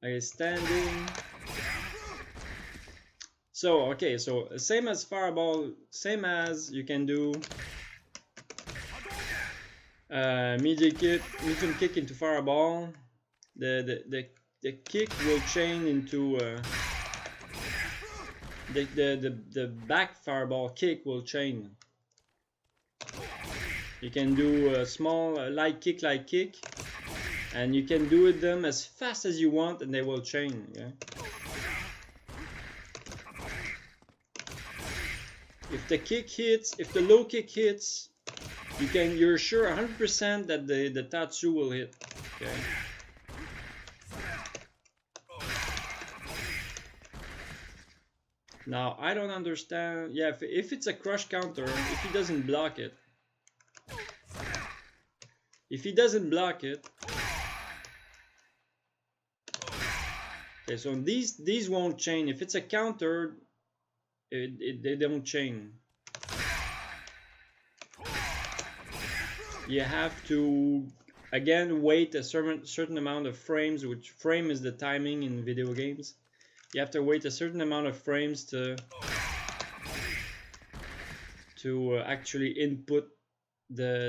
Okay, standing. So okay, so same as fireball, same as you can do medium kick into fireball. The kick will chain into the back fireball kick will chain. You can do a small light kick, and you can do them as fast as you want, and they will chain. Yeah. If the kick hits, if the low kick hits, you're sure 100% that the Tatsu will hit. Okay. Now I don't understand. Yeah, if it's a crush counter, if he doesn't block it, okay. So these won't chain. If it's a counter, they don't chain. You have to again wait a certain amount of frames, which frame is the timing in video games. You have to wait a certain amount of frames to actually input the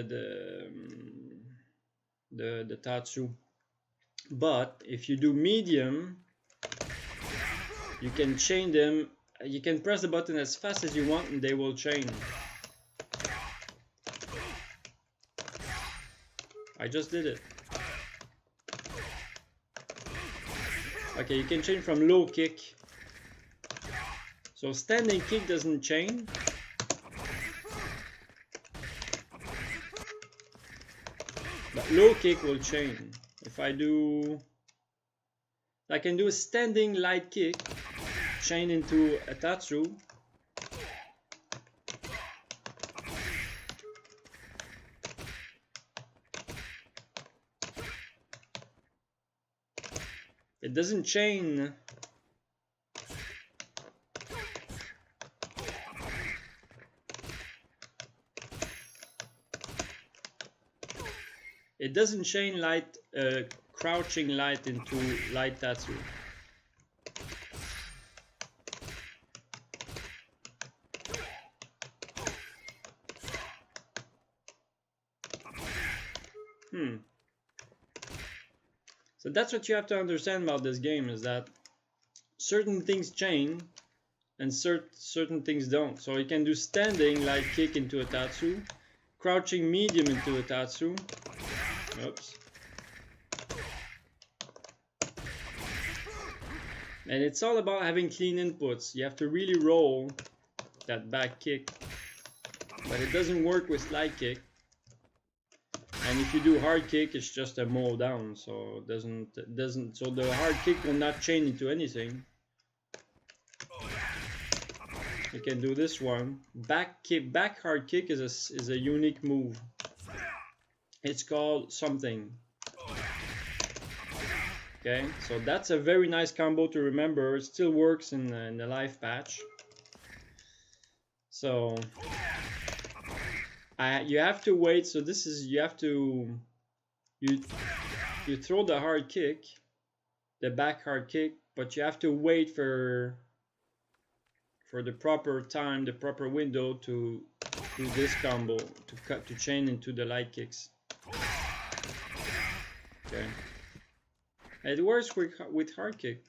Tatsu. But if you do medium, you can chain them. You can press the button as fast as you want, and they will chain. I just did it. Okay, you can chain from low kick. So standing kick doesn't chain. But low kick will chain. If I can do a standing light kick, chain into a Tatsu. It doesn't chain. It doesn't chain light, crouching light into light Tatsu. So that's what you have to understand about this game, is that certain things chain and certain things don't. So you can do standing light kick into a Tatsu, crouching medium into a Tatsu. Oops. And it's all about having clean inputs. You have to really roll that back kick. But it doesn't work with light kick. And if you do hard kick, it's just a mow down, so it doesn't so the hard kick will not chain into anything. You can do this one. Back hard kick is a unique move. It's called something. Okay, so that's a very nice combo to remember. It still works in the live patch. So you have to wait. So this is you throw the hard kick, the back hard kick, but you have to wait for the proper time, the proper window to do this combo, to chain into the light kicks. Okay. It works with hard kick.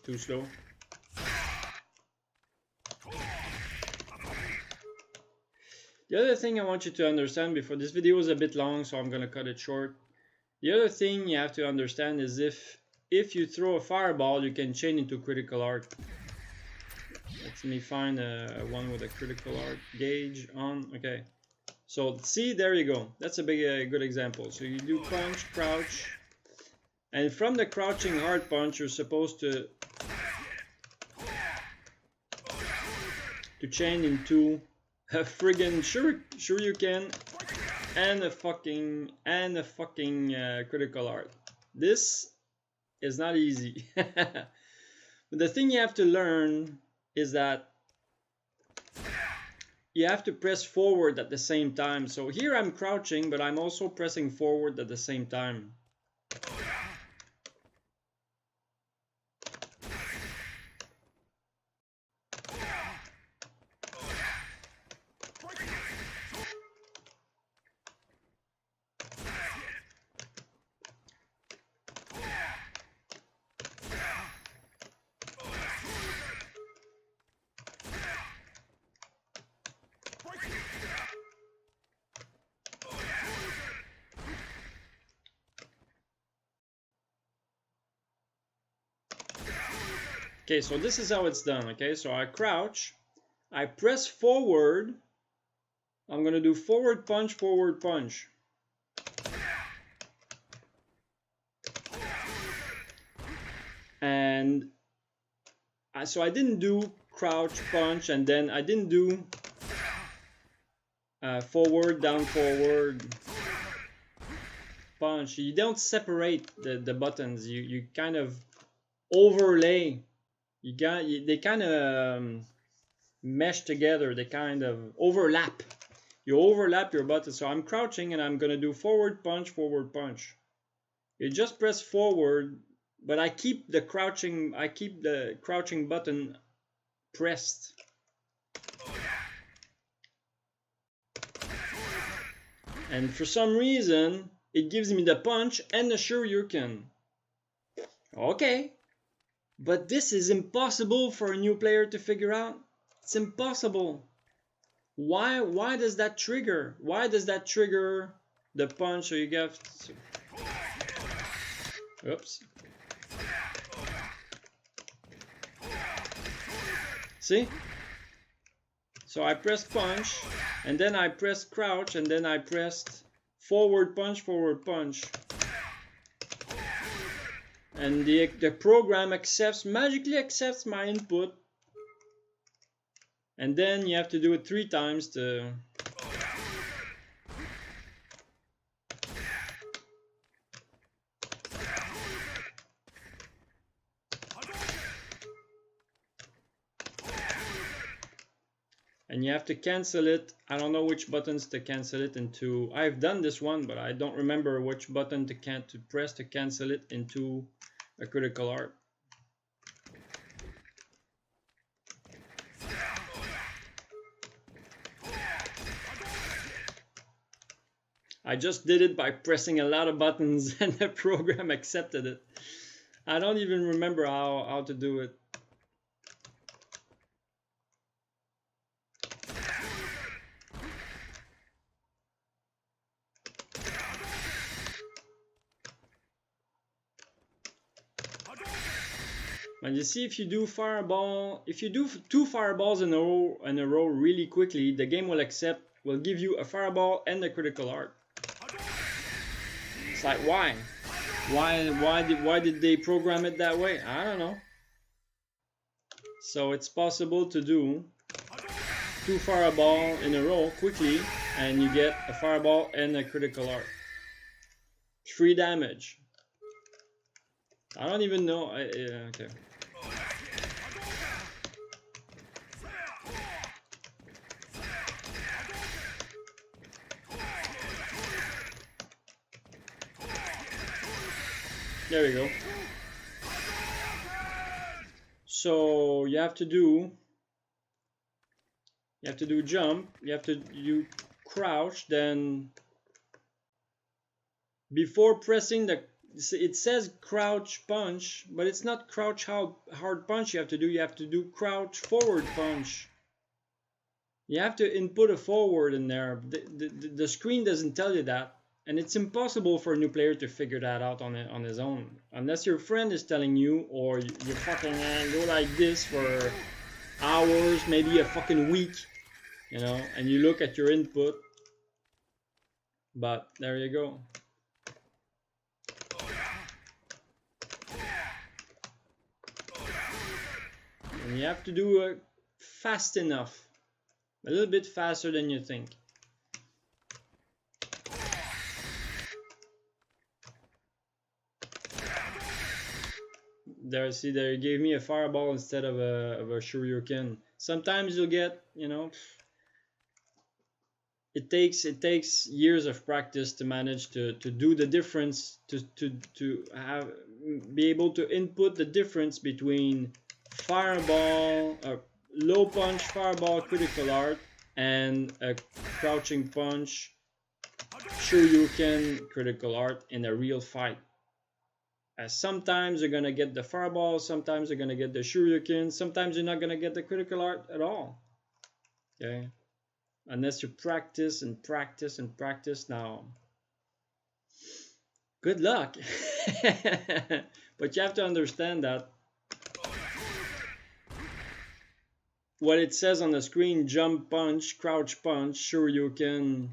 Too slow. The other thing I want you to understand before this video is a bit long, so I'm gonna cut it short. The other thing you have to understand is if you throw a fireball, you can chain into critical art. Let me find one with a critical art gauge on. Okay, so see, there you go. That's a good example. So you do punch, crouch, and from the crouching hard punch, you're supposed to chain into a friggin' shuriken and a fucking critical art. This is not easy. But the thing you have to learn is that you have to press forward at the same time. So here I'm crouching, but I'm also pressing forward at the same time. Okay, so this is how it's done. Okay, so I crouch, I press forward. I'm gonna do forward punch, forward punch. And so I didn't do crouch punch, and then I didn't do forward, down, forward punch. You don't separate the buttons. You kind of overlay. They kind of mesh together. They kind of overlap. You overlap your buttons. So I'm crouching and I'm gonna do forward punch, forward punch. You just press forward, but I keep the crouching button pressed. And for some reason, it gives me the punch and the Shoryuken. Okay. But this is impossible for a new player to figure out. It's impossible. Why does that trigger? Why does that trigger the punch? So you get... Oops. See? So I pressed punch, and then I pressed crouch, and then I pressed forward punch, forward punch. And the program magically accepts my input. And then you have to do it 3 times to... And you have to cancel it. I don't know which buttons to cancel it into. I've done this one, but I don't remember which button to press to cancel it into a critical art. I just did it by pressing a lot of buttons and the program accepted it. I don't even remember how to do it. And you see, if you do fireball, if you do 2 fireballs in a row really quickly, the game will give you a fireball and a critical art. It's like, why? Why did they program it that way? I don't know. So it's possible to do 2 fireball in a row quickly, and you get a fireball and a critical art. 3 damage. I don't even know. Okay. There we go. So you have to do jump, you crouch, then before pressing it says crouch punch, but it's not crouch hard punch you have to do crouch forward punch. You have to input a forward in there. The screen doesn't tell you that. And it's impossible for a new player to figure that out on his own. Unless your friend is telling you, or you fucking go like this for hours, maybe a fucking week, you know, and you look at your input. But there you go. And you have to do it fast enough. A little bit faster than you think. There, see, there, you gave me a fireball instead of a Shoryuken. Sometimes you'll get, you know, it takes years of practice to manage to do the difference, to have be able to input the difference between fireball, low punch fireball critical art, and a crouching punch Shoryuken critical art in a real fight. As sometimes you're gonna get the fireball, sometimes you're gonna get the Shoryuken, sometimes you're not gonna get the critical art at all. Okay, unless you practice and practice and practice. Now, good luck. But you have to understand that what it says on the screen, jump punch, crouch punch, Shoryuken,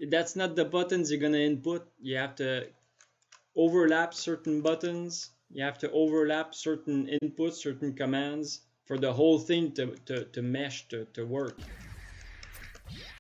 that's not the buttons you're gonna input. You have to overlap certain buttons. You have to overlap certain inputs, certain commands for the whole thing to mesh, to work.